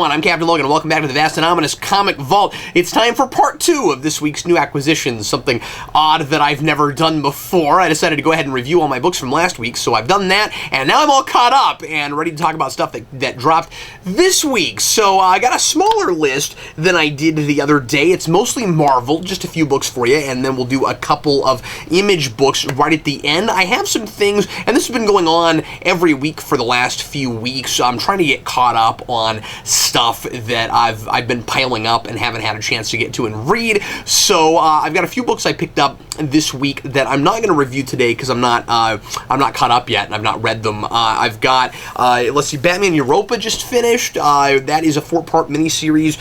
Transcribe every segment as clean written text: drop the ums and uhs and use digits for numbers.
everyone, I'm Captain Logan, and welcome back to the Vast and Ominous Comic Vault. It's time for part 2 of this week's new acquisitions, something odd that I've never done before. I decided to go ahead and review all my books from last week, so I've done that, and now I'm all caught up and ready to talk about stuff that dropped this week. So I got a smaller list than I did the other day. It's mostly Marvel, just a few books for you, and then we'll do a couple of Image books right at the end. I have some things, and this has been going on every week for the last few weeks, so I'm trying to get caught up on stuff that I've been piling up and haven't had a chance to get to and read. So I've got a few books I picked up this week that I'm not going to review today because I'm not caught up yet and I've not read them. I've got let's see, Batman Europa just finished. That is a 4-part miniseries.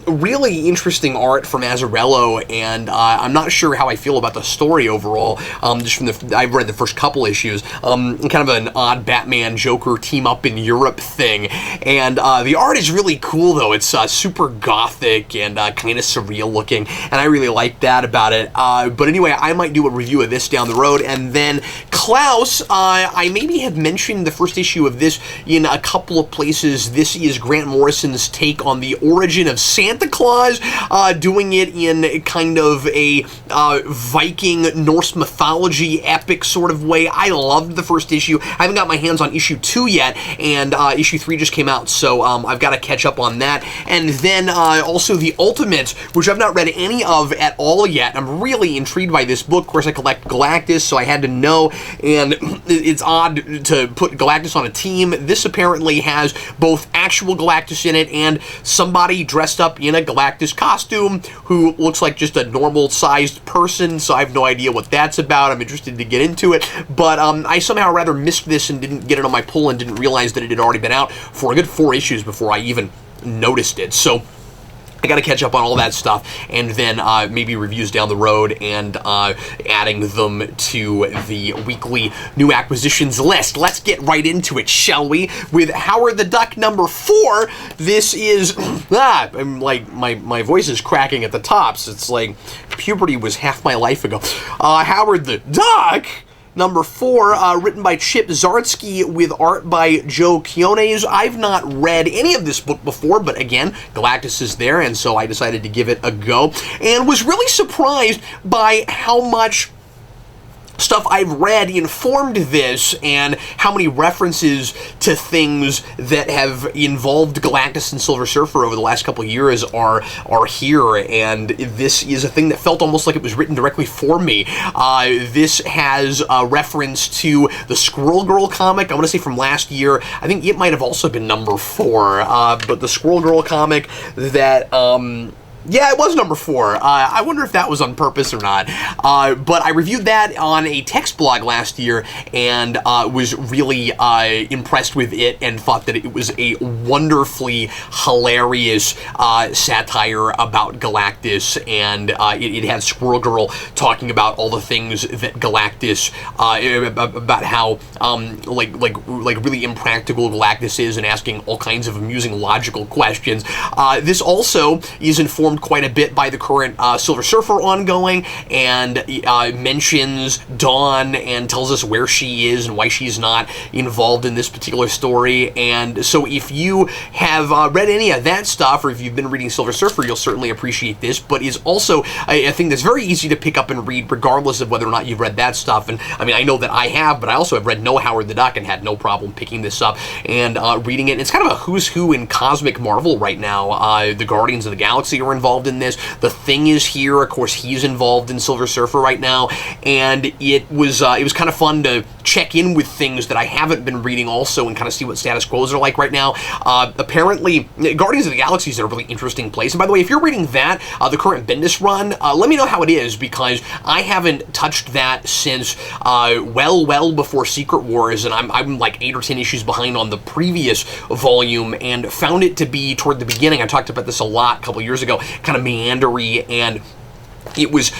Really interesting art from Azzarello, and I'm not sure how I feel about the story overall. Just from I've read the first couple issues. Kind of an odd Batman Joker team up in Europe thing, and the art is really cool though. It's super gothic and kind of surreal looking, and I really like that about it. But anyway, I might do a review of this down the road. And then Klaus, I maybe have mentioned the first issue of this in a couple of places. This is Grant Morrison's take on the origin of Santa Claus, doing it in kind of a Viking Norse mythology epic sort of way. I loved the first issue. I haven't got my hands on issue 2 yet, and issue 3 just came out, so I've got to catch up on that. And then also the Ultimates, which I've not read any of at all yet. I'm really intrigued by this book. Of course, I collect Galactus, so I had to know, and it's odd to put Galactus on a team. This apparently has both actual Galactus in it and somebody dressed up in a Galactus costume who looks like just a normal-sized person, so I have no idea what that's about. I'm interested to get into it, but I somehow rather missed this and didn't get it on my pull and didn't realize that it had already been out for a good 4 issues before I even noticed it. So I got to catch up on all that stuff, and then maybe reviews down the road and adding them to the weekly new acquisitions list. Let's get right into it, shall we? With Howard the Duck number 4, this is, I'm like, my voice is cracking at the tops. It's like puberty was half my life ago. Howard the Duck number 4, written by Chip Zdarsky with art by Joe Quinones. I've not read any of this book before, but again, Galactus is there, and so I decided to give it a go, and was really surprised by how much stuff I've read informed this, and how many references to things that have involved Galactus and Silver Surfer over the last couple of years are here, and this is a thing that felt almost like it was written directly for me. This has a reference to the Squirrel Girl comic, I want to say from last year. I think it might have also been number 4, but the Squirrel Girl comic that, yeah, it was number 4. I wonder if that was on purpose or not. But I reviewed that on a text blog last year and was really impressed with it and thought that it was a wonderfully hilarious satire about Galactus, and it had Squirrel Girl talking about all the things that Galactus, about how like really impractical Galactus is, and asking all kinds of amusing logical questions. This also is informed quite a bit by the current Silver Surfer ongoing, and mentions Dawn and tells us where she is and why she's not involved in this particular story. And so if you have read any of that stuff, or if you've been reading Silver Surfer, you'll certainly appreciate this, but is also a thing that's very easy to pick up and read regardless of whether or not you've read that stuff. And I mean, I know that I have, but I also have read no Howard the Duck and had no problem picking this up and reading it. It's kind of a who's who in cosmic Marvel right now. The Guardians of the Galaxy are involved in this. The Thing is here. Of course, he's involved in Silver Surfer right now, and it was kind of fun to check in with things that I haven't been reading also and kind of see what status quos are like right now. Apparently, Guardians of the Galaxy is in a really interesting place. And by the way, if you're reading that, the current Bendis run, let me know how it is, because I haven't touched that since well before Secret Wars, and I'm like 8 or 10 issues behind on the previous volume, and found it to be toward the beginning. I talked about this a lot a couple years ago, kind of meandery and it was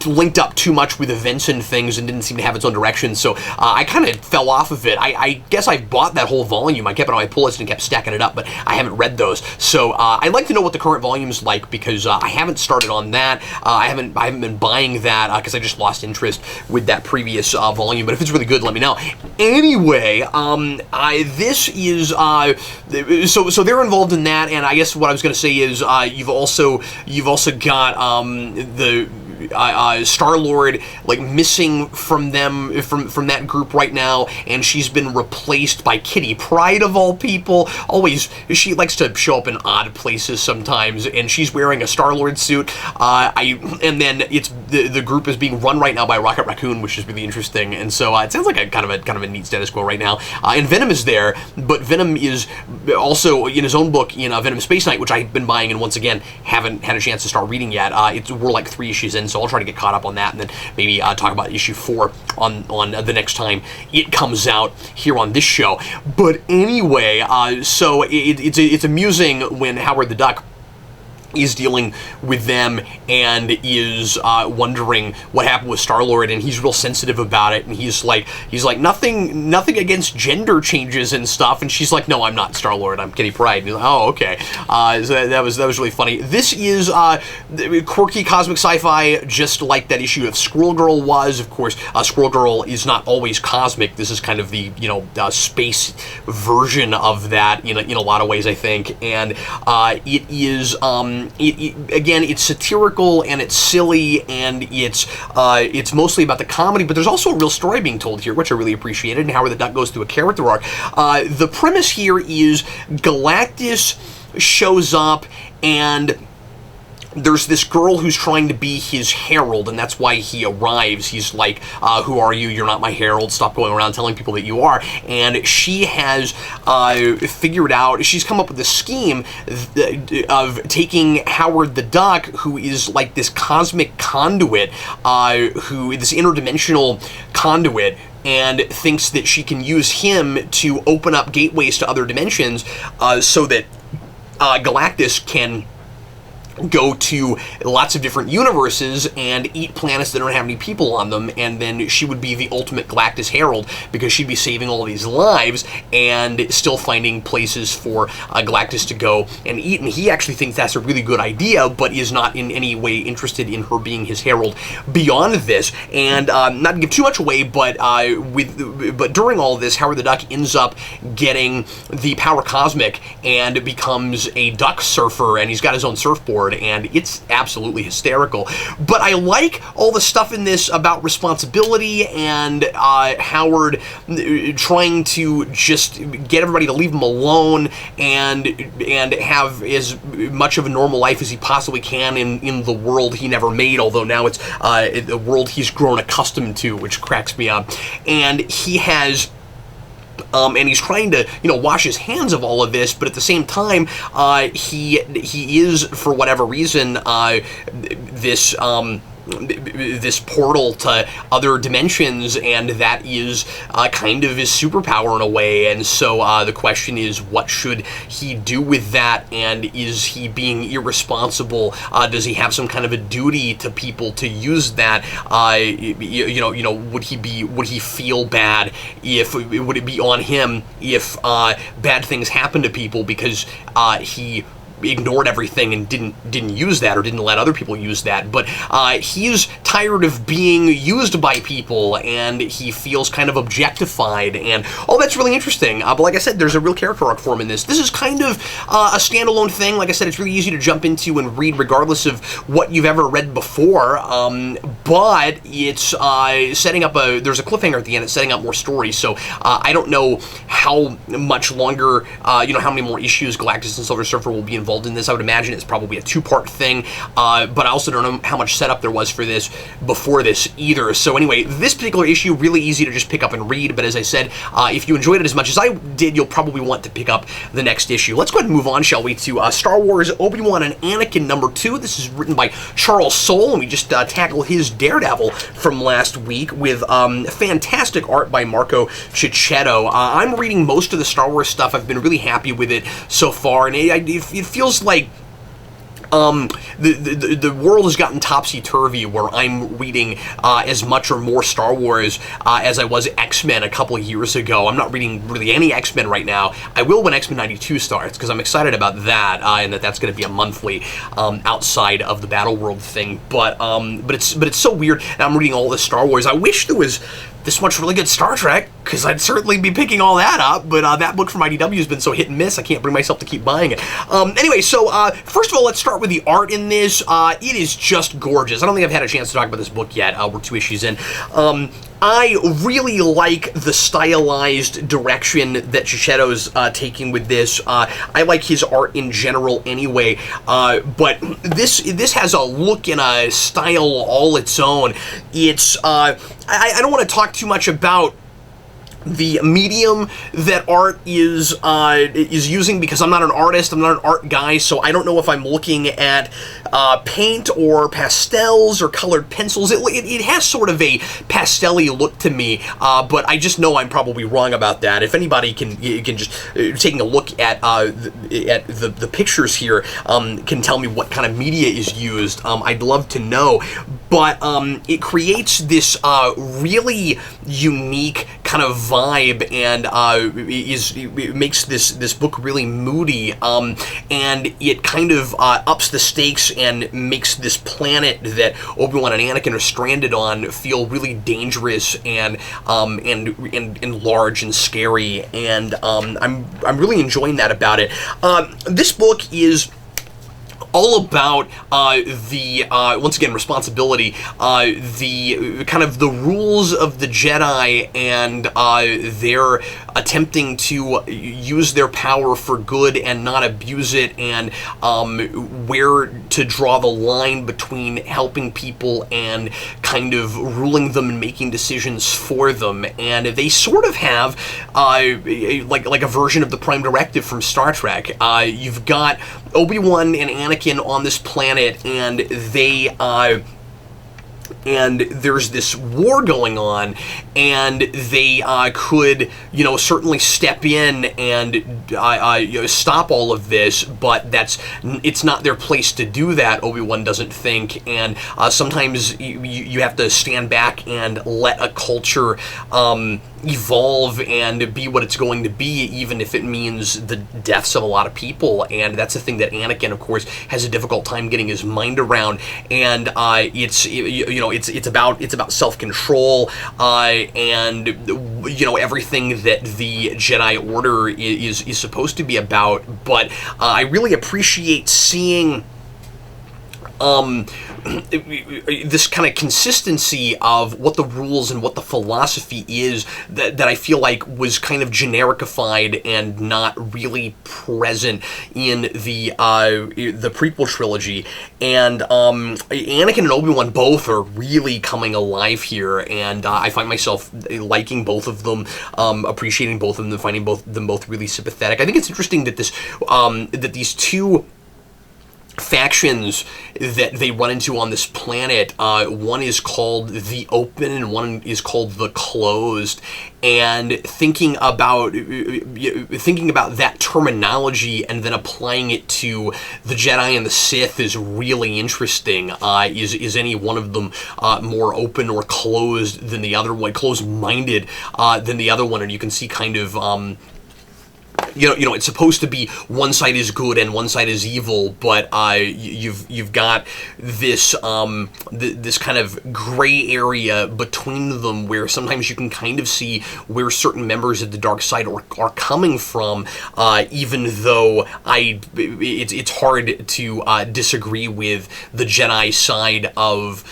linked up too much with events and things and didn't seem to have its own direction, so I kind of fell off of it. I guess I bought that whole volume. I kept it on my pull list and kept stacking it up, but I haven't read those. So I'd like to know what the current volume's like, because I haven't started on that. I haven't been buying that because I just lost interest with that previous volume, but if it's really good, let me know. Anyway, this is, so they're involved in that, and I guess what I was going to say is you've also got the Star-Lord like missing from them from that group right now, and she's been replaced by Kitty Pryde of all people. Always, she likes to show up in odd places sometimes, and she's wearing a Star-Lord suit. And then it's the group is being run right now by Rocket Raccoon, which is really interesting. And so it sounds like a kind of a neat status quo right now. And Venom is there, but Venom is also in his own book, Venom Space Knight, which I've been buying and once again haven't had a chance to start reading yet. We're like 3 issues in, so I'll try to get caught up on that and then maybe talk about issue 4 on the next time it comes out here on this show. But anyway, so it's amusing when Howard the Duck is dealing with them and is wondering what happened with Star-Lord, and he's real sensitive about it, and he's like nothing against gender changes and stuff, and she's like, no, I'm not Star-Lord, I'm Kitty Pryde. And he's like, oh, okay. So that was really funny. This is quirky cosmic sci-fi, just like that issue of Squirrel Girl was. Of course, Squirrel Girl is not always cosmic. This is kind of the space version of that in a lot of ways, I think, and it is again, it's satirical and it's silly and it's mostly about the comedy, but there's also a real story being told here, which I really appreciated, and Howard the Duck goes through a character arc. The premise here is Galactus shows up, and there's this girl who's trying to be his herald, and that's why he arrives. He's like, who are you? You're not my herald. Stop going around telling people that you are. And she has figured out, she's come up with a scheme of taking Howard the Duck, who is like this cosmic conduit, this interdimensional conduit, and thinks that she can use him to open up gateways to other dimensions so that Galactus can go to lots of different universes and eat planets that don't have any people on them, and then she would be the ultimate Galactus Herald, because she'd be saving all these lives and still finding places for Galactus to go and eat. And he actually thinks that's a really good idea, but is not in any way interested in her being his herald beyond this. And not to give too much away, but during all of this, Howard the Duck ends up getting the power cosmic and becomes a duck surfer, and he's got his own surfboard, and it's absolutely hysterical. But I like all the stuff in this about responsibility and Howard trying to just get everybody to leave him alone and have as much of a normal life as he possibly can in the world he never made, although now it's the world he's grown accustomed to, which cracks me up. And he has and he's trying to, wash his hands of all of this, but at the same time, he is, for whatever reason, this portal to other dimensions, and that is kind of his superpower in a way. And so the question is, what should he do with that? And is he being irresponsible? Does he have some kind of a duty to people to use that? Would he feel bad would it be on him if bad things happen to people because he ignored everything and didn't use that, or didn't let other people use that? But he's tired of being used by people, and he feels kind of objectified, and all that's really interesting. But like I said, there's a real character arc for him in this. This is kind of a standalone thing. Like I said, it's really easy to jump into and read regardless of what you've ever read before, but it's setting up there's a cliffhanger at the end. It's setting up more stories, so I don't know how much longer, how many more issues Galactus and Silver Surfer will be involved in this. I would imagine it's probably a 2-part thing, but I also don't know how much setup there was for this before this either. So anyway, this particular issue, really easy to just pick up and read, but as I said, if you enjoyed it as much as I did, you'll probably want to pick up the next issue. Let's go ahead and move on, shall we, to Star Wars Obi-Wan and Anakin #2. This is written by Charles Soule, and we just tackled his Daredevil from last week with fantastic art by Marco Cicchetto. I'm reading most of the Star Wars stuff. I've been really happy with it so far, and it feels like the world has gotten topsy-turvy where I'm reading as much or more Star Wars as I was X-Men a couple of years ago. I'm not reading really any X-Men right now. I will when X-Men 92 starts, because I'm excited about that, and that's going to be a monthly outside of the Battle World thing. But it's so weird. And I'm reading all this Star Wars. I wish there was this much really good Star Trek, because I'd certainly be picking all that up, but that book from IDW has been so hit and miss, I can't bring myself to keep buying it. Anyway, so first of all, let's start with the art in this. It is just gorgeous. I don't think I've had a chance to talk about this book yet. We're 2 issues in. I really like the stylized direction that Shishido's taking with this. I like his art in general anyway, but this has a look and a style all its own. It's I don't want to talk too much about the medium that art is using, because I'm not an artist, I'm not an art guy, so I don't know if I'm looking at paint or pastels or colored pencils. It has sort of a pastel-y look to me, but I just know I'm probably wrong about that. If anybody can just taking a look at the pictures here can tell me what kind of media is used, I'd love to know. But it creates this really unique kind of vibe, and it makes this book really moody, and it kind of ups the stakes and makes this planet that Obi-Wan and Anakin are stranded on feel really dangerous and large and scary, and I'm really enjoying that about it. This book is all about once again, responsibility, the kind of the rules of the Jedi, and their attempting to use their power for good and not abuse it, and where to draw the line between helping people and kind of ruling them and making decisions for them. And they sort of have like a version of the Prime Directive from Star Trek. You've got Obi-Wan and Anakin on this planet, and and there's this war going on, and they could, certainly step in and stop all of this, but it's not their place to do that, Obi-Wan doesn't think, and sometimes you have to stand back and let a culture evolve and be what it's going to be, even if it means the deaths of a lot of people. And that's the thing that Anakin, of course, has a difficult time getting his mind around. And it's about self-control, and everything that the Jedi Order is supposed to be about. But I really appreciate seeing this kind of consistency of what the rules and what the philosophy is that I feel like was kind of genericified and not really present in the prequel trilogy. And Anakin and Obi-Wan both are really coming alive here, and I find myself liking both of them, appreciating both of them, and finding them both really sympathetic. I think it's interesting that that these two factions that they run into on this planet, one is called the Open and one is called the Closed, and thinking about that terminology and then applying it to the Jedi and the Sith is really interesting. Is any one of them more open or closed than the other one, closed-minded than the other one? And you can see kind of it's supposed to be one side is good and one side is evil, but you've got this this kind of gray area between them where sometimes you can kind of see where certain members of the dark side are coming from, even though it's hard to disagree with the Jedi side of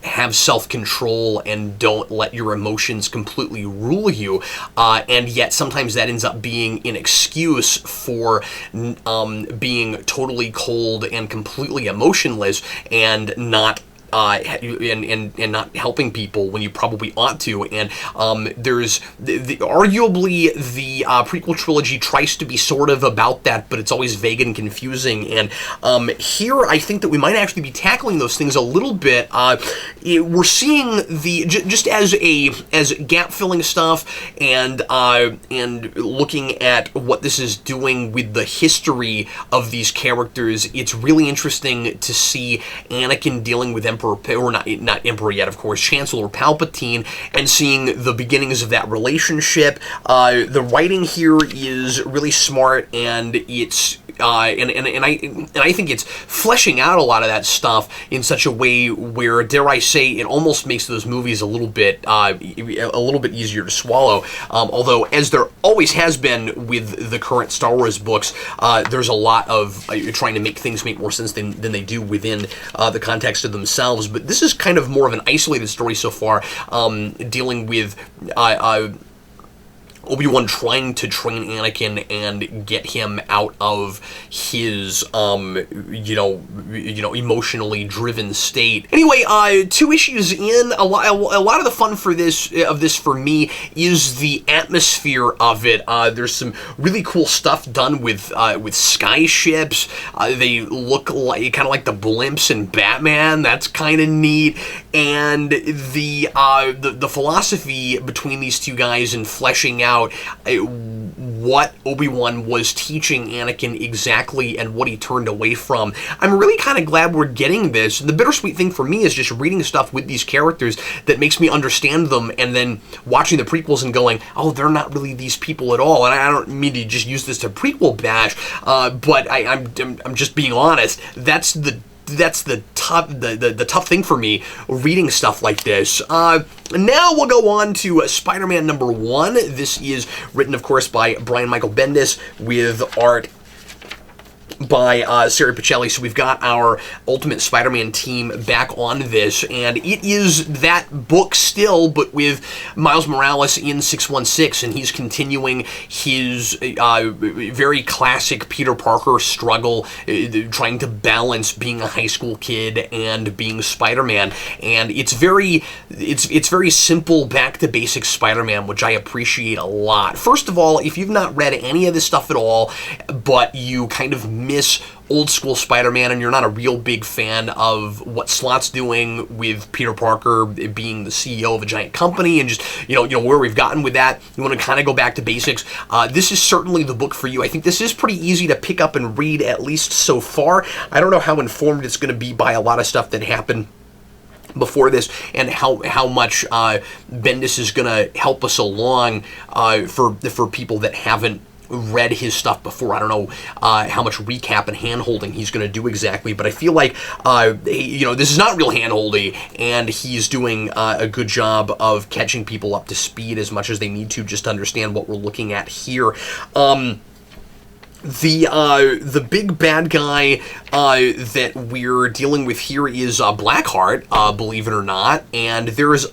have self-control and don't let your emotions completely rule you, and yet sometimes that ends up being an excuse for being totally cold and completely emotionless and not and not helping people when you probably ought to. And there's arguably the prequel trilogy tries to be sort of about that, but it's always vague and confusing. And here I think that we might actually be tackling those things a little bit. We're seeing the just as gap filling stuff, and looking at what this is doing with the history of these characters. It's really interesting to see Anakin dealing with Emperor, or not Emperor yet, of course, Chancellor Palpatine, and seeing the beginnings of that relationship. The writing here is really smart, and it's and I think it's fleshing out a lot of that stuff in such a way where, dare I say, it almost makes those movies a little bit easier to swallow. Although, as there always has been with the current Star Wars books, there's a lot of trying to make things make more sense than they do within the context of themselves. But this is kind of more of an isolated story so far, dealing with Obi-Wan trying to train Anakin and get him out of his, emotionally driven state. Anyway, 2 issues in, a lot of the fun for this for me is the atmosphere of it. There's some really cool stuff done with sky ships. They look like kind of like the blimps in Batman. That's kind of neat. And the philosophy between these two guys and fleshing out what Obi-Wan was teaching Anakin exactly and what he turned away from. I'm really kind of glad we're getting this. The bittersweet thing for me is just reading stuff with these characters that makes me understand them, and then watching the prequels and going, oh, they're not really these people at all. And I don't mean to just use this to prequel bash, but I'm just being honest. That's the tough thing for me reading stuff like this. Now we'll go on to Spider-Man #1. This is written, of course, by Brian Michael Bendis with art by Sari Pichelli. So we've got our Ultimate Spider-Man team back on this, and it is that book still, but with Miles Morales in 616, and he's continuing his very classic Peter Parker struggle, trying to balance being a high school kid and being Spider-Man. And it's very simple, back to basics Spider-Man, which I appreciate a lot. First of all, if you've not read any of this stuff at all, but you kind of miss old school Spider-Man and you're not a real big fan of what Slott's doing with Peter Parker being the CEO of a giant company and just where we've gotten with that, you want to kind of go back to basics, this is certainly the book for you. I think this is pretty easy to pick up and read, at least so far. I don't know how informed it's going to be by a lot of stuff that happened before this, and how much Bendis is going to help us along for people that haven't read his stuff before. I don't know how much recap and hand-holding he's going to do exactly, but I feel like this is not real hand-holding, and he's doing a good job of catching people up to speed as much as they need to just to understand what we're looking at here. The big bad guy that we're dealing with here is Blackheart, believe it or not, and there's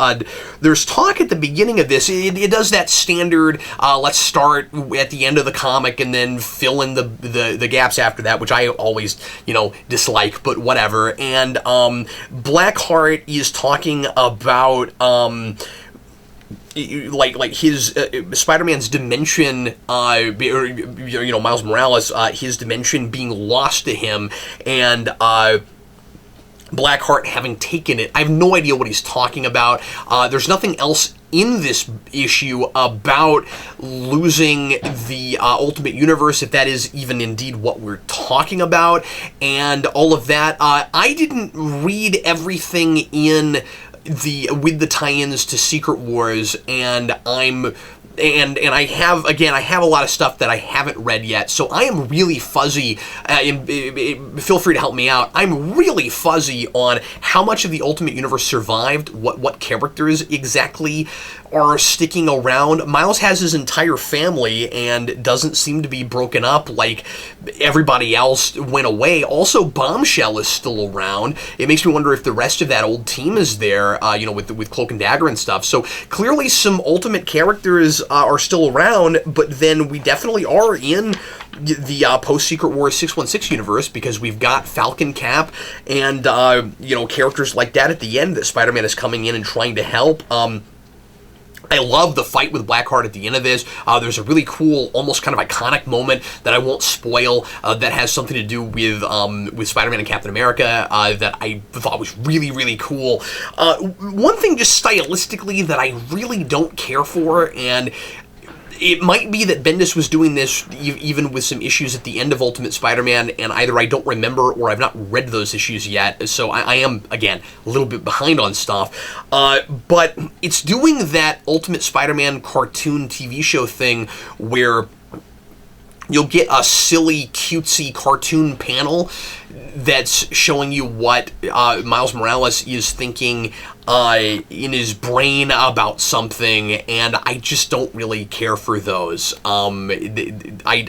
talk at the beginning of this. It does that standard, let's start at the end of the comic and then fill in the gaps after that, which I always dislike, but whatever. And Blackheart is talking about like his Spider-Man's dimension, Miles Morales, his dimension being lost to him, and Blackheart having taken it. I have no idea what he's talking about. There's nothing else in this issue about losing the Ultimate Universe, if that is even indeed what we're talking about, and all of that. I didn't read everything with the tie-ins to Secret Wars, and I have a lot of stuff that I haven't read yet, so I am really fuzzy, feel free to help me out. I'm really fuzzy on how much of the Ultimate Universe survived, what characters exactly are sticking around. Miles has his entire family and doesn't seem to be broken up like everybody else went away. Also, Bombshell is still around. It makes me wonder if the rest of that old team is there, with Cloak and Dagger and stuff. So clearly some Ultimate characters are still around, but then we definitely are in the post-Secret Wars 616 universe, because we've got Falcon, Cap, and characters like that at the end that Spider-Man is coming in and trying to help. I love the fight with Blackheart at the end of this. There's a really cool, almost kind of iconic moment that I won't spoil that has something to do with Spider-Man and Captain America that I thought was really, really cool. One thing just stylistically that I really don't care for, and it might be that Bendis was doing this even with some issues at the end of Ultimate Spider-Man, and either I don't remember or I've not read those issues yet, so I am, again, a little bit behind on stuff. But it's doing that Ultimate Spider-Man cartoon TV show thing where you'll get a silly, cutesy cartoon panel that's showing you what Miles Morales is thinking in his brain about something, and I just don't really care for those. I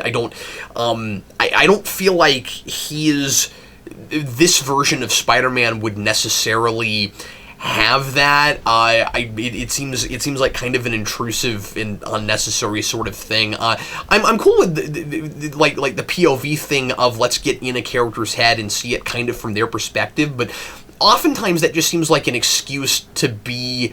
don't feel like this version of Spider-Man would necessarily have that. It seems like kind of an intrusive and unnecessary sort of thing. I'm cool with the POV thing of let's get in a character's head and see it kind of from their perspective, but oftentimes that just seems like an excuse to be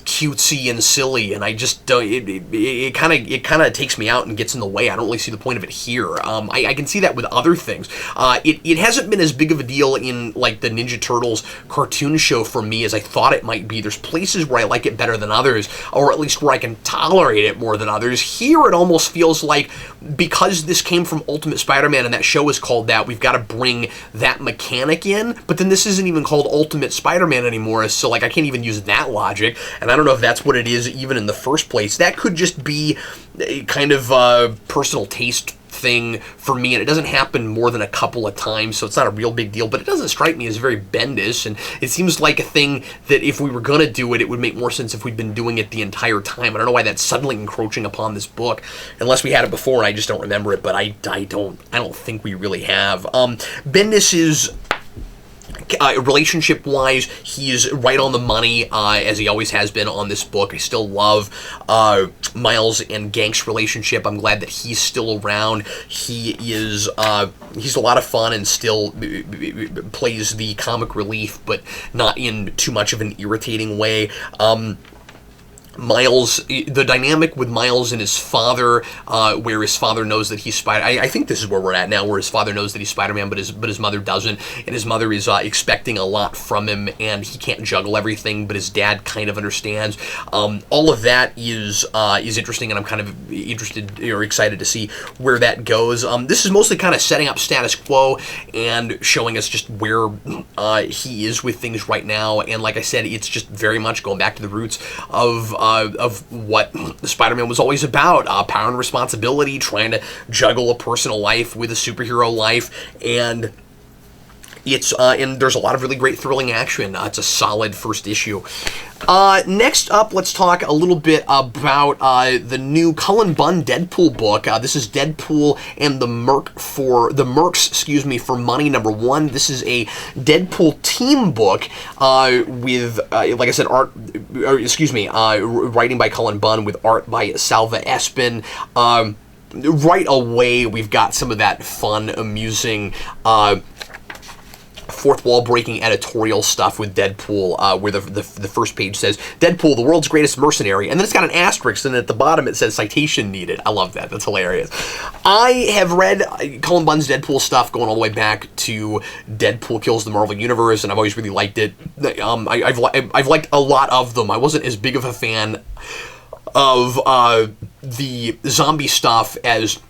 cutesy and silly, and I just don't. It kind of takes me out and gets in the way. I don't really see the point of it here. I can see that with other things. It hasn't been as big of a deal in like the Ninja Turtles cartoon show for me as I thought it might be. There's places where I like it better than others, or at least where I can tolerate it more than others. Here it almost feels like, because this came from Ultimate Spider-Man and that show is called that, we've got to bring that mechanic in, but then this isn't even called Ultimate Spider-Man anymore, so like I can't even use that logic, and I don't know if that's what it is even in the first place. That could just be a kind of personal taste thing for me, and it doesn't happen more than a couple of times, so it's not a real big deal, but it doesn't strike me as very Bendis, and it seems like a thing that if we were going to do it, it would make more sense if we'd been doing it the entire time. I don't know why that's suddenly encroaching upon this book, unless we had it before and I just don't remember it, but I don't think we really have. Bendis is relationship-wise, he's right on the money, as he always has been on this book. I still love Miles and Gank's relationship. I'm glad that he's still around. He's a lot of fun and still plays the comic relief, but not in too much of an irritating way. Miles, the dynamic with Miles and his father, where his father knows that he's I think this is where we're at now, where his father knows that he's Spider-Man, but his mother doesn't, and his mother is expecting a lot from him, and he can't juggle everything, but his dad kind of understands. All of that is interesting, and I'm kind of interested or excited to see where that goes. This is mostly kind of setting up status quo and showing us just where he is with things right now, and like I said, it's just very much going back to the roots of what Spider-Man was always about, power and responsibility, trying to juggle a personal life with a superhero life, and and there's a lot of really great thrilling action. It's a solid first issue. Next up, let's talk a little bit about the new Cullen Bunn Deadpool book. This is Deadpool and the Mercs, for Money #1. This is a Deadpool team book with, like I said, writing by Cullen Bunn with art by Salva Espin. Right away, we've got some of that fun, amusing, fourth wall breaking editorial stuff with Deadpool, where the first page says Deadpool, the world's greatest mercenary, and then it's got an asterisk, and at the bottom it says citation needed. I love that. That's hilarious. I have read Cullen Bunn's Deadpool stuff going all the way back to Deadpool Kills the Marvel Universe, and I've always really liked it. I've liked a lot of them. I wasn't as big of a fan of the zombie stuff as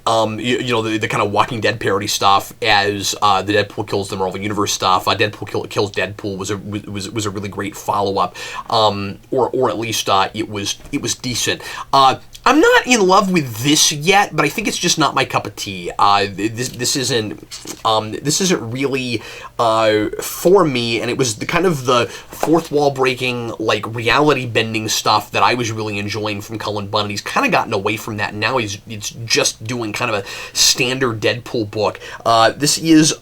the kind of Walking Dead parody stuff as the Deadpool Kills the Marvel Universe stuff. Deadpool Kills Deadpool was a really great follow-up, or at least it was decent. I'm not in love with this yet, but I think it's just not my cup of tea. This isn't really for me, and it was the fourth wall breaking, like reality bending stuff that I was really enjoying from Cullen Bunn. And he's kind of gotten away from that, and now it's just doing kind of a standard Deadpool book. This is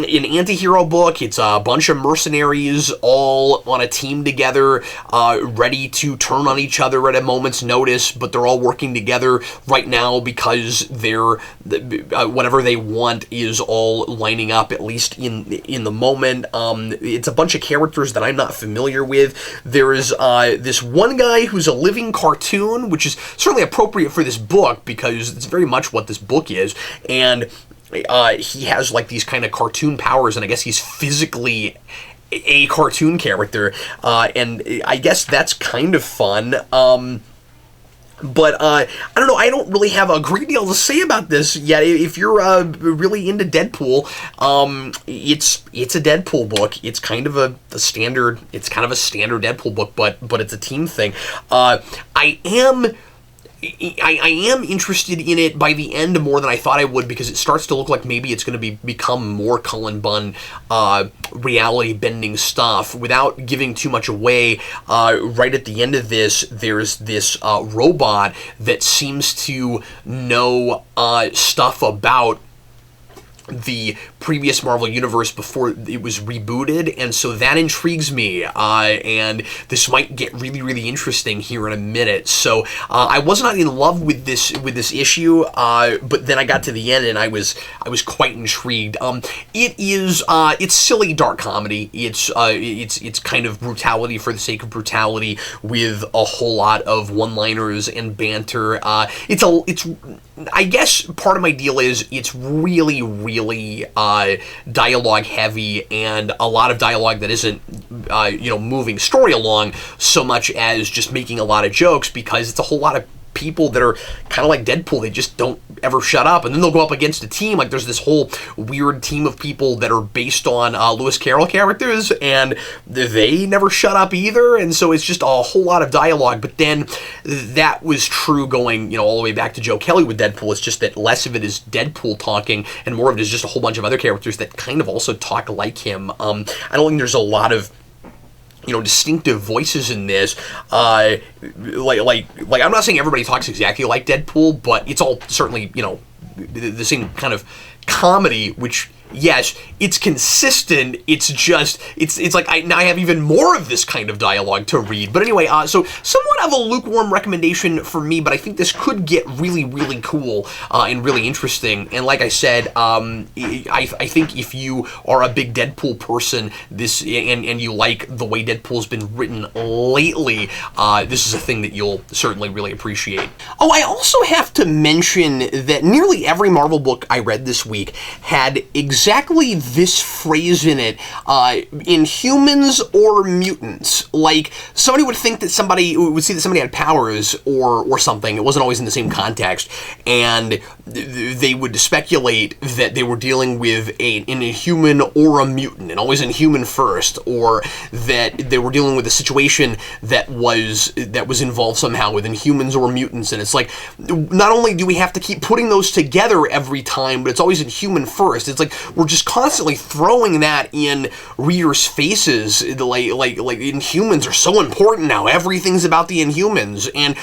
an anti-hero book. It's a bunch of mercenaries all on a team together, ready to turn on each other at a moment's notice, but they're all working together right now because whatever they want is all lining up, at least in the moment. It's a bunch of characters that I'm not familiar with. There is this one guy who's a living cartoon, which is certainly appropriate for this book because it's very much what this book is, and he has like these kind of cartoon powers, and I guess he's physically a cartoon character, and I guess that's kind of fun. But I don't know, I don't really have a great deal to say about this yet. If you're really into Deadpool, it's a Deadpool book. It's kind of a standard Deadpool book, but it's a team thing. I am interested in it by the end more than I thought I would, because it starts to look like maybe it's going to become more Cullen Bunn reality-bending stuff. Without giving too much away, right at the end of this, there's this robot that seems to know stuff about the previous Marvel Universe before it was rebooted, and so that intrigues me, and this might get really, really interesting here in a minute. So I was not in love with this issue, but then I got to the end and I was quite intrigued. It's silly dark comedy. It's kind of brutality for the sake of brutality, with a whole lot of one-liners and banter. I guess part of my deal is it's really, really dialogue heavy, and a lot of dialogue that isn't moving story along so much as just making a lot of jokes, because it's a whole lot of people that are kind of like Deadpool. They just don't ever shut up, and then they'll go up against a team. Like, there's this whole weird team of people that are based on Lewis Carroll characters, and they never shut up either, and so it's just a whole lot of dialogue. But then that was true going all the way back to Joe Kelly with Deadpool. It's just that less of it is Deadpool talking, and more of it is just a whole bunch of other characters that kind of also talk like him. I don't think there's a lot of distinctive voices in this. Like I'm not saying everybody talks exactly like Deadpool, but it's all certainly, the same kind of comedy, which, yes, it's consistent. It's just, it's like now I have even more of this kind of dialogue to read. But anyway, so somewhat of a lukewarm recommendation for me, but I think this could get really, really cool and really interesting. And like I said, I think if you are a big Deadpool person, this and you like the way Deadpool's been written lately, this is a thing that you'll certainly really appreciate. Oh, I also have to mention that nearly every Marvel book I read this week had exactly this phrase in it, Inhumans or mutants. Like, somebody would think that somebody would see that somebody had powers or something. It wasn't always in the same context, and they would speculate that they were dealing with an Inhuman or a mutant, and always Inhuman first, or that they were dealing with a situation that was involved somehow with Inhumans or mutants. And it's like, not only do we have to keep putting those together every time, but it's always Inhuman first. It's like we're just constantly throwing that in readers' faces, like Inhumans are so important now. Everything's about the Inhumans, and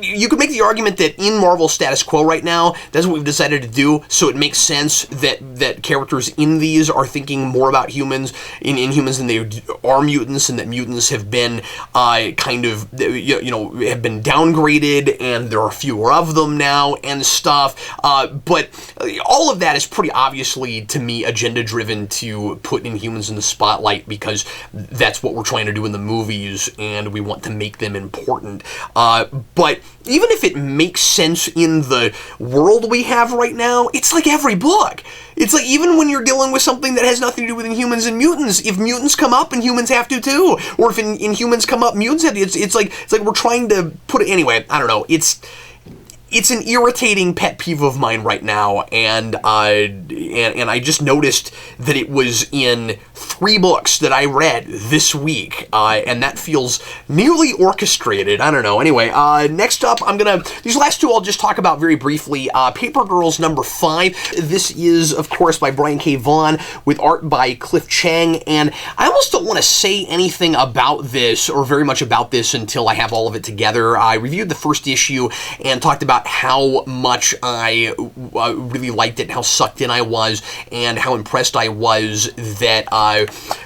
you could make the argument that in Marvel status quo right now, that's what we've decided to do. So it makes sense that characters in these are thinking more about humans in Inhumans than they are mutants, and that mutants have been have been downgraded, and there are fewer of them now and stuff. But all of that is pretty obviously, to me, agenda-driven to put Inhumans in the spotlight, because that's what we're trying to do in the movies, and we want to make them important. But even if it makes sense in the world we have right now, it's like every book. It's like, even when you're dealing with something that has nothing to do with Inhumans and mutants, if mutants come up, Inhumans have to too. Or if Inhumans come up, mutants have to. It's like we're trying to put it anyway. I don't know. It's an irritating pet peeve of mine right now, and I just noticed that it was in 3 books that I read this week, and that feels nearly orchestrated. I don't know. Anyway, next up, these last 2 I'll just talk about very briefly. Papergirls number 5. This is, of course, by Brian K. Vaughan, with art by Cliff Chang, and I almost don't want to say anything about this, or very much about this, until I have all of it together. I reviewed the first issue and talked about how much I really liked it, and how sucked in I was, and how impressed I was that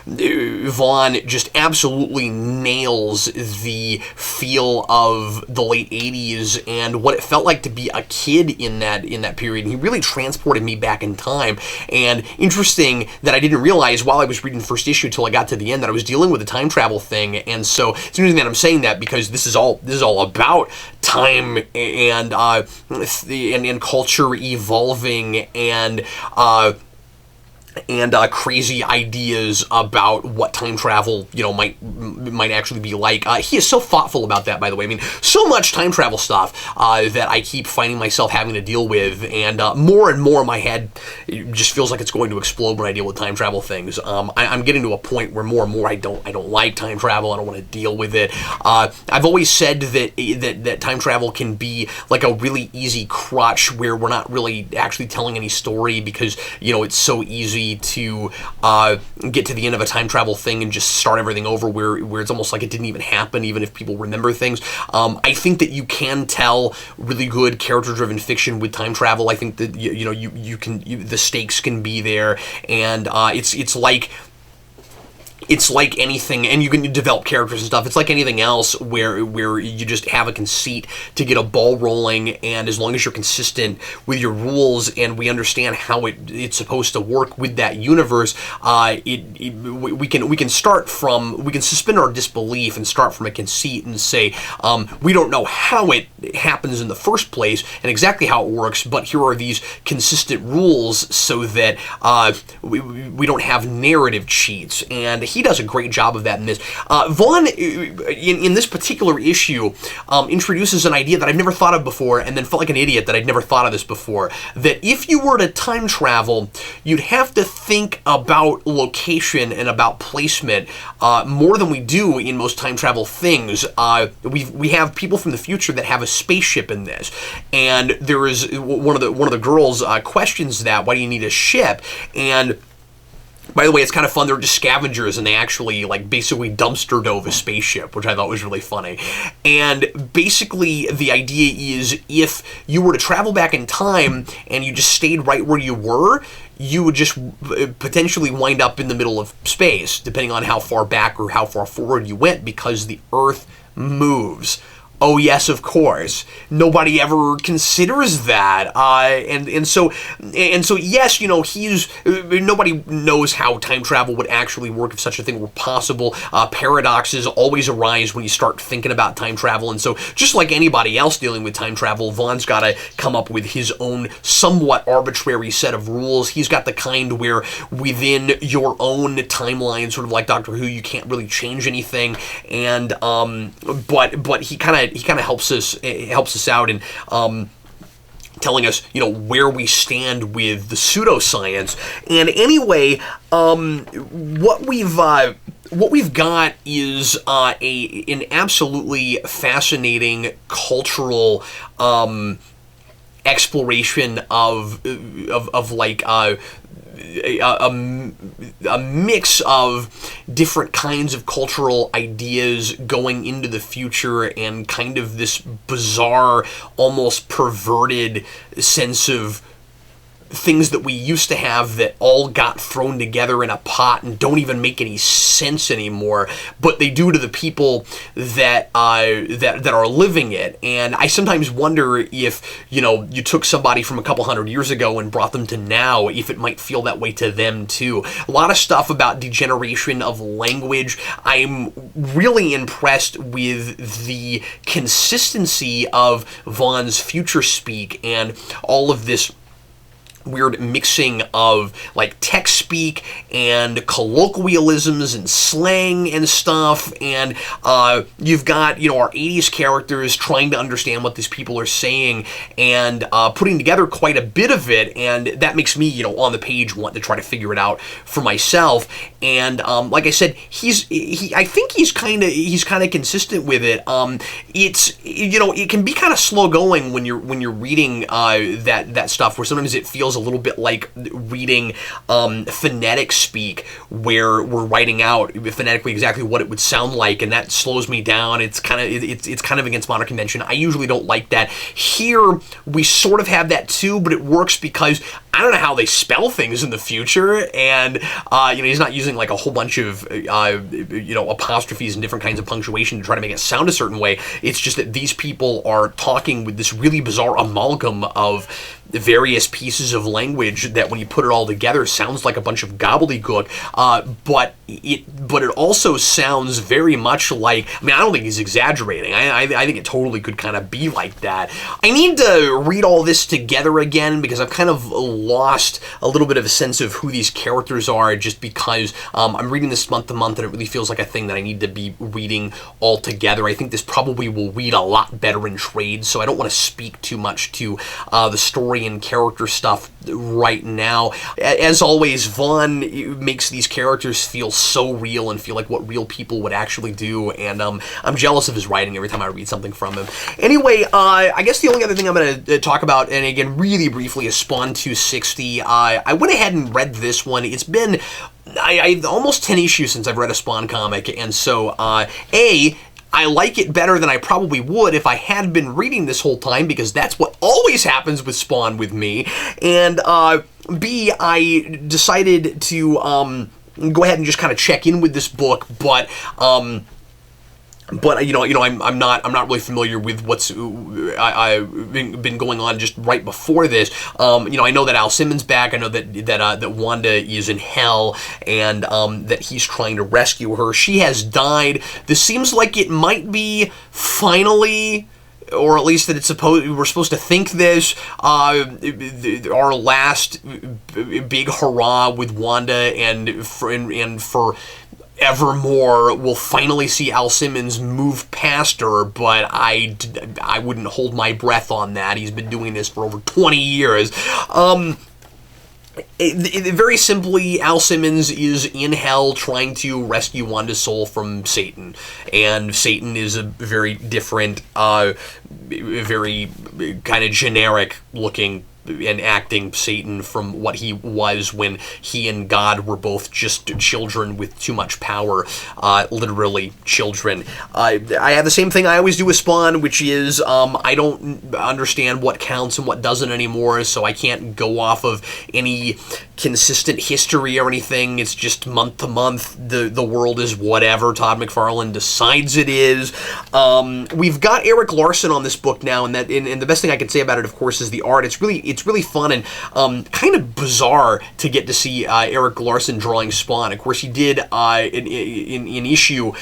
Vaughn just absolutely nails the feel of the late 80s and what it felt like to be a kid in that period. And he really transported me back in time. And interesting that I didn't realize while I was reading the first issue until I got to the end that I was dealing with a time travel thing. And so it's interesting that I'm saying that, because this is all about time and culture evolving and crazy ideas about what time travel, might actually be like. He is so thoughtful about that, by the way. I mean, so much time travel stuff that I keep finding myself having to deal with, and more and more my head just feels like it's going to explode when I deal with time travel things. I'm getting to a point where more and more I don't like time travel. I don't want to deal with it. I've always said that time travel can be like a really easy crutch where we're not really actually telling any story, because it's so easy to get to the end of a time travel thing and just start everything over where it's almost like it didn't even happen, even if people remember things. I think that you can tell really good character-driven fiction with time travel. I think that the stakes can be there, and it's like anything, and you can develop characters and stuff. It's like anything else where you just have a conceit to get a ball rolling, and as long as you're consistent with your rules and we understand how it's supposed to work with that universe, we can suspend our disbelief and start from a conceit and say, we don't know how it happens in the first place and exactly how it works, but here are these consistent rules so that we don't have narrative cheats. And he does a great job of that in this. Vaughn, in this particular issue, introduces an idea that I've never thought of before, and then felt like an idiot that I'd never thought of this before. That if you were to time travel, you'd have to think about location and about placement more than we do in most time travel things. We have people from the future that have a spaceship in this, and there is one of the girls questions that, why do you need a ship? And by the way, it's kind of fun. They're just scavengers, and they actually basically dumpster dove a spaceship, which I thought was really funny. And basically, the idea is if you were to travel back in time and you just stayed right where you were, you would just potentially wind up in the middle of space, depending on how far back or how far forward you went, because the Earth moves. Oh yes, of course. Nobody ever considers that, and so yes, nobody knows how time travel would actually work if such a thing were possible. Paradoxes always arise when you start thinking about time travel, and so just like anybody else dealing with time travel, Vaughn's got to come up with his own somewhat arbitrary set of rules. He's got the kind where within your own timeline, sort of like Doctor Who, you can't really change anything, and but he kind of helps us out in telling us, where we stand with the pseudoscience. And anyway, what we've got is an absolutely fascinating cultural exploration of a mix of different kinds of cultural ideas going into the future, and kind of this bizarre, almost perverted sense of things that we used to have that all got thrown together in a pot and don't even make any sense anymore, but they do to the people that are living it. And I sometimes wonder if you took somebody from a couple hundred years ago and brought them to now, if it might feel that way to them too. A lot of stuff about degeneration of language. I'm really impressed with the consistency of Vaughn's future speak and all of this weird mixing of text speak and colloquialisms and slang and stuff, and you've got our 80s characters trying to understand what these people are saying and putting together quite a bit of it, and that makes me on the page want to try to figure it out for myself. And like I said, I think he's kind of consistent with it. It's it can be kind of slow going when you're reading that stuff, where sometimes it feels feels a little bit like reading phonetic speak, where we're writing out phonetically exactly what it would sound like, and that slows me down. It's kind of against modern convention. I usually don't like that. Here we sort of have that too, but it works because I don't know how they spell things in the future, and he's not using like a whole bunch of apostrophes and different kinds of punctuation to try to make it sound a certain way. It's just that these people are talking with this really bizarre amalgam of various pieces of language that, when you put it all together, sounds like a bunch of gobbledygook. But it also sounds very much like, I mean, I don't think he's exaggerating. I think it totally could kind of be like that. I need to read all this together again because I've kind of lost a little bit of a sense of who these characters are, just because I'm reading this month to month, and it really feels like a thing that I need to be reading all together. I think this probably will read a lot better in trades, so I don't want to speak too much to the story and character stuff right now. As always, Vaughn makes these characters feel so real and feel like what real people would actually do, and I'm jealous of his writing every time I read something from him. Anyway, I guess the only other thing I'm going to talk about, and again really briefly, is Spawn 260. I went ahead and read this one. It's been almost 10 issues since I've read a Spawn comic, and so I like it better than I probably would if I had been reading this whole time, because that's what always happens with Spawn with me. And B, I decided to go ahead and just kind of check in with this book, but I'm not really familiar with what's I've been going on just right before this. I know that Al Simmons' back. I know that Wanda is in hell, and that he's trying to rescue her. She has died. This seems like it might be finally, or at least that we're supposed to think this, our last big hurrah with Wanda, and for Evermore, we'll finally see Al Simmons move past her, but I wouldn't hold my breath on that. He's been doing this for over 20 years. Very simply, Al Simmons is in hell trying to rescue Wanda's soul from Satan, and Satan is a very different, very kind of generic-looking and acting Satan from what he was when he and God were both just children with too much power, literally children. I have the same thing I always do with Spawn, which is I don't understand what counts and what doesn't anymore, so I can't go off of any consistent history or anything. It's just month to month. The world is whatever Todd McFarlane decides it is. We've got Eric Larson on this book now, and the best thing I can say about it, of course, is the art. It's really fun and kind of bizarre to get to see Eric Larson drawing Spawn. Of course, he did in issue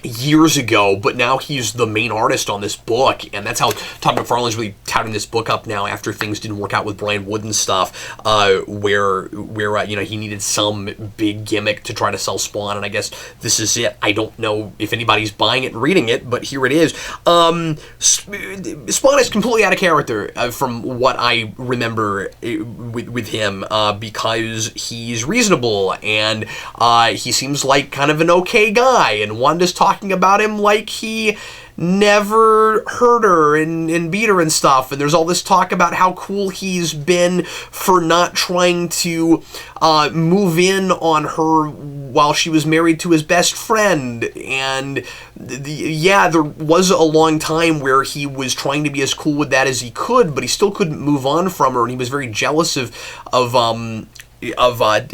years ago, but now he's the main artist on this book, and that's how Todd McFarlane's really touting this book up now after things didn't work out with Brian Wood and stuff, where he needed some big gimmick to try to sell Spawn, and I guess this is it. I don't know if anybody's buying it and reading it, but here it is. Spawn is completely out of character from what I remember with him, because he's reasonable, and he seems like kind of an okay guy, and Wanda's talking about him like he never hurt her and beat her and stuff, and there's all this talk about how cool he's been for not trying to move in on her while she was married to his best friend, and there was a long time where he was trying to be as cool with that as he could, but he still couldn't move on from her, and he was very jealous of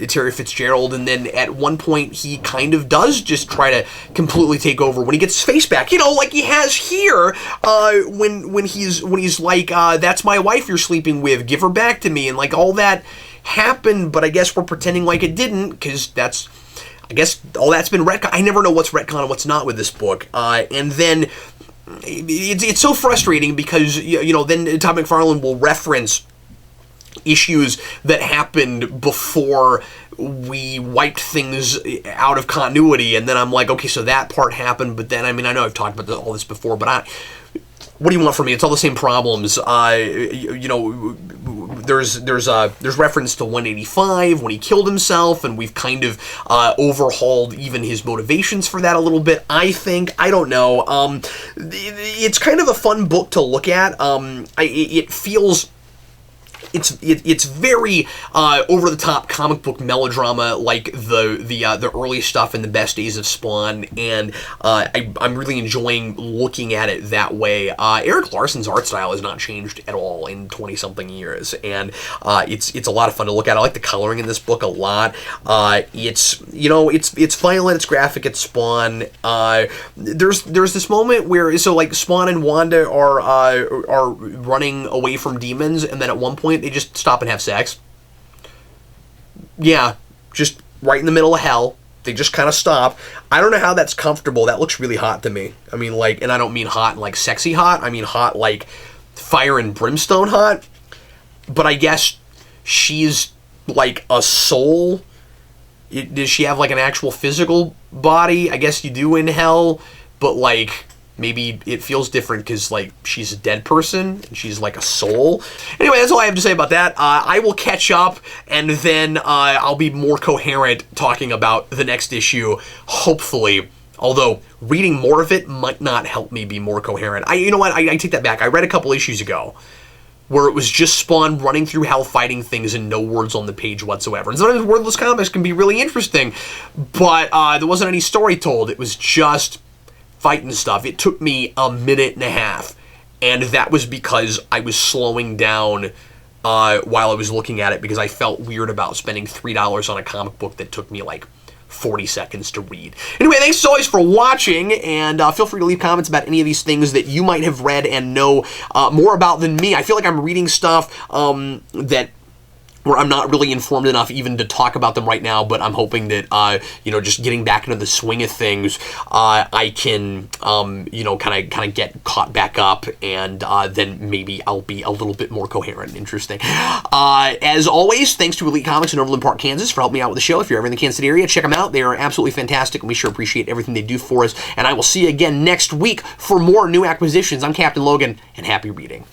Terry Fitzgerald, and then at one point he kind of does just try to completely take over when he gets his face back, like he has here, when he's like, that's my wife you're sleeping with, give her back to me, and like all that happened, but I guess we're pretending like it didn't, because I guess all that's been retcon. I never know what's retcon and what's not with this book, and then it's so frustrating because then Todd McFarlane will reference issues that happened before we wiped things out of continuity, and then I'm like, okay, so that part happened, but then, I know I've talked about all this before, but what do you want from me? It's all the same problems. There's reference to 185 when he killed himself, and we've kind of overhauled even his motivations for that a little bit, I think. I don't know. It's kind of a fun book to look at. It feels it's very over the top comic book melodrama, like the early stuff in the Best Days of Spawn, and I'm really enjoying looking at it that way. Eric Larson's art style has not changed at all in 20-something years, and it's a lot of fun to look at. I like the coloring in this book a lot. It's violent, it's graphic, it's Spawn. There's this moment where like Spawn and Wanda are running away from demons, and then at one point they just stop and have sex. Yeah, just right in the middle of hell. They just kind of stop. I don't know how that's comfortable. That looks really hot to me. I mean, like, and I don't mean hot like sexy hot. I mean hot like fire and brimstone hot. But I guess she's like a soul. Does she have like an actual physical body? I guess you do in hell, but like maybe it feels different because like she's a dead person and she's like a soul. Anyway, that's all I have to say about that. I will catch up, and then I'll be more coherent talking about the next issue, hopefully. Although reading more of it might not help me be more coherent. You know what? I take that back. I read a couple issues ago where it was just Spawn running through hell fighting things and no words on the page whatsoever. And sometimes wordless comics can be really interesting, but there wasn't any story told. It was just fighting stuff. It took me a minute and a half, and that was because I was slowing down while I was looking at it, because I felt weird about spending $3 on a comic book that took me like 40 seconds to read. Anyway, thanks as always for watching, and feel free to leave comments about any of these things that you might have read and know more about than me. I feel like I'm reading stuff where I'm not really informed enough even to talk about them right now, but I'm hoping that, just getting back into the swing of things, I can, kind of get caught back up, and then maybe I'll be a little bit more coherent and interesting. As always, thanks to Elite Comics in Overland Park, Kansas for helping me out with the show. If you're ever in the Kansas City area, check them out. They are absolutely fantastic, and we sure appreciate everything they do for us, and I will see you again next week for more new acquisitions. I'm Captain Logan, and happy reading.